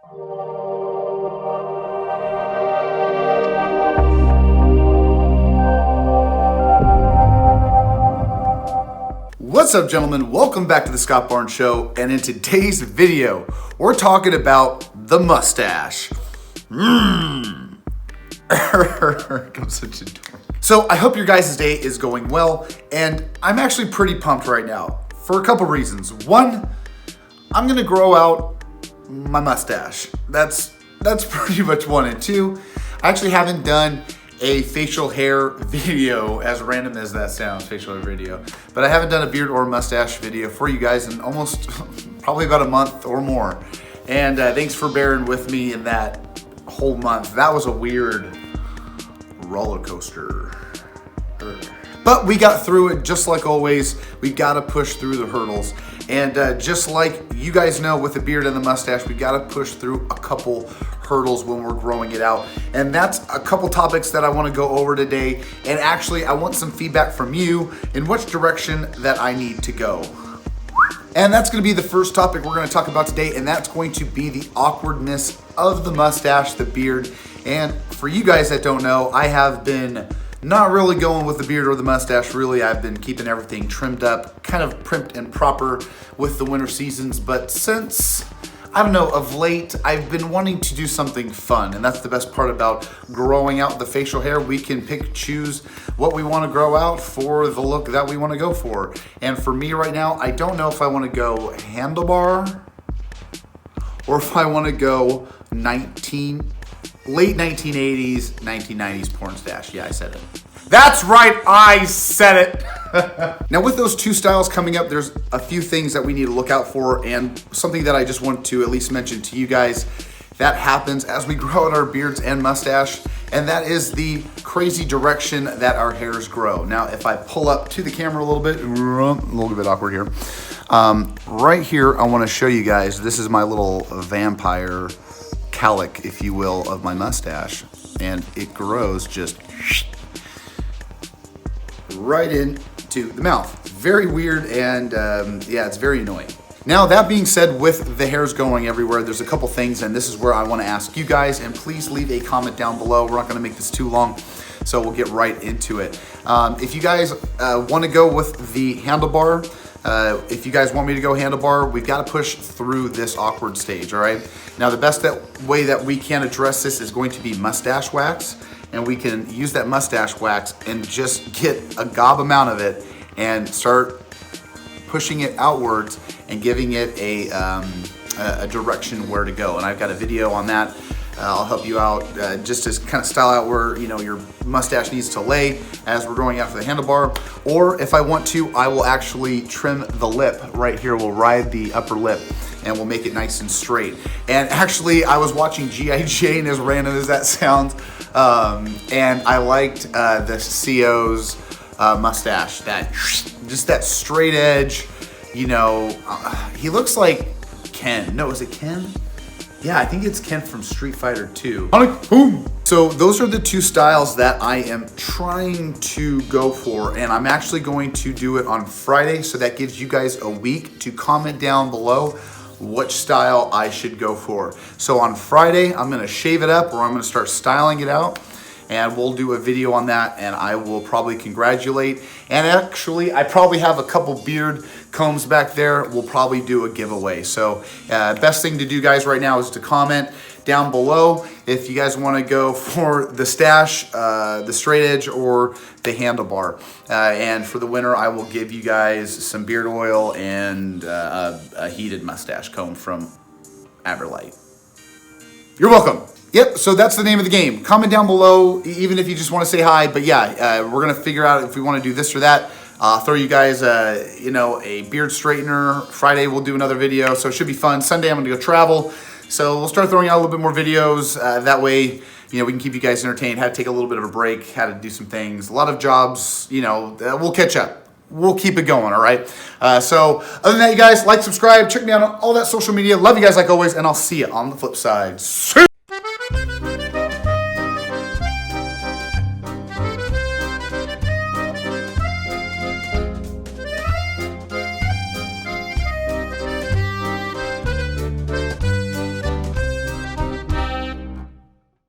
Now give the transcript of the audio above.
What's up, gentlemen? Welcome back to the Scott Barnes Show, and in today's video, we're talking about the mustache. So I hope your guys' day is going well, and I'm actually pretty pumped right now for a couple reasons. One, I'm gonna grow out my mustache. That's pretty much one. And two, I actually haven't done a facial hair video, as random as that sounds, facial hair video. But I haven't done a beard or mustache video for you guys in almost probably about a month or more. And thanks for bearing with me in that whole month. That was a weird roller coaster. But we got through it just like always. We gotta push through the hurdles. And just like you guys know, with the beard and the mustache, we gotta push through a couple hurdles when we're growing it out. And that's a couple topics that I wanna go over today. And actually, I want some feedback from you in which direction that I need to go. And that's gonna be the first topic we're gonna talk about today, and that's going to be the awkwardness of the mustache, the beard. And for you guys that don't know, I have been not really going with the beard or the mustache, really. I've been keeping everything trimmed up, kind of primped and proper with the winter seasons. But since, I don't know, of late, I've been wanting to do something fun. And that's the best part about growing out the facial hair. We can pick, choose what we want to grow out for the look that we want to go for. And for me right now, I don't know if I want to go handlebar or if I want to go late 1980s, 1990s porn stash. Yeah, I said it. That's right, I said it. Now with those two styles coming up, there's a few things that we need to look out for, and something that I just want to at least mention to you guys that happens as we grow out our beards and mustache, and that is the crazy direction that our hairs grow. Now, if I pull up to the camera a little bit awkward here. Right here, I wanna show you guys, this is my little vampire cowlick, if you will, of my mustache, and it grows just right into the mouth. Very weird, and yeah, it's very annoying. Now, that being said, with the hairs going everywhere, there's a couple things, and this is where I want to ask you guys, and please leave a comment down below. We're not going to make this too long, so we'll get right into it. If you guys want to go with the handlebar, if you guys want me to go handlebar, we've got to push through this awkward stage, all right? Now, the best way that we can address this is going to be mustache wax, and we can use that mustache wax and just get a gob amount of it and start pushing it outwards and giving it a direction where to go. And I've got a video on that. I'll help you out just to kind of style out where your mustache needs to lay as we're going after the handlebar. Or if I want to, I will actually trim the lip right here. We'll ride the upper lip and we'll make it nice and straight. And actually, I was watching G.I. Jane, as random as that sounds, and I liked the CO's mustache. Just that straight edge, he looks like Ken. No, is it Ken? Yeah, I think it's Ken from Street Fighter 2. So those are the two styles that I am trying to go for, and I'm actually going to do it on Friday, so that gives you guys a week to comment down below which style I should go for. So on Friday, I'm gonna shave it up, or I'm gonna start styling it out, and we'll do a video on that, and I will probably congratulate. And actually, I probably have a couple beard combs back there. We'll probably do a giveaway. So best thing to do, guys, right now is to comment down below if you guys want to go for the stash, the straight edge, or the handlebar. And for the winner, I will give you guys some beard oil and a heated mustache comb from Aberlight. You're welcome. Yep, so that's the name of the game. Comment down below, even if you just want to say hi. But yeah, we're going to figure out if we want to do this or that. I'll throw you guys, a beard straightener. Friday, we'll do another video, so it should be fun. Sunday, I'm going to go travel. So we'll start throwing out a little bit more videos. That way, we can keep you guys entertained. Had to take a little bit of a break, had to do some things. A lot of jobs, we'll catch up. We'll keep it going, all right? So other than that, you guys, like, subscribe, check me out on all that social media. Love you guys like always, and I'll see you on the flip side. See ya!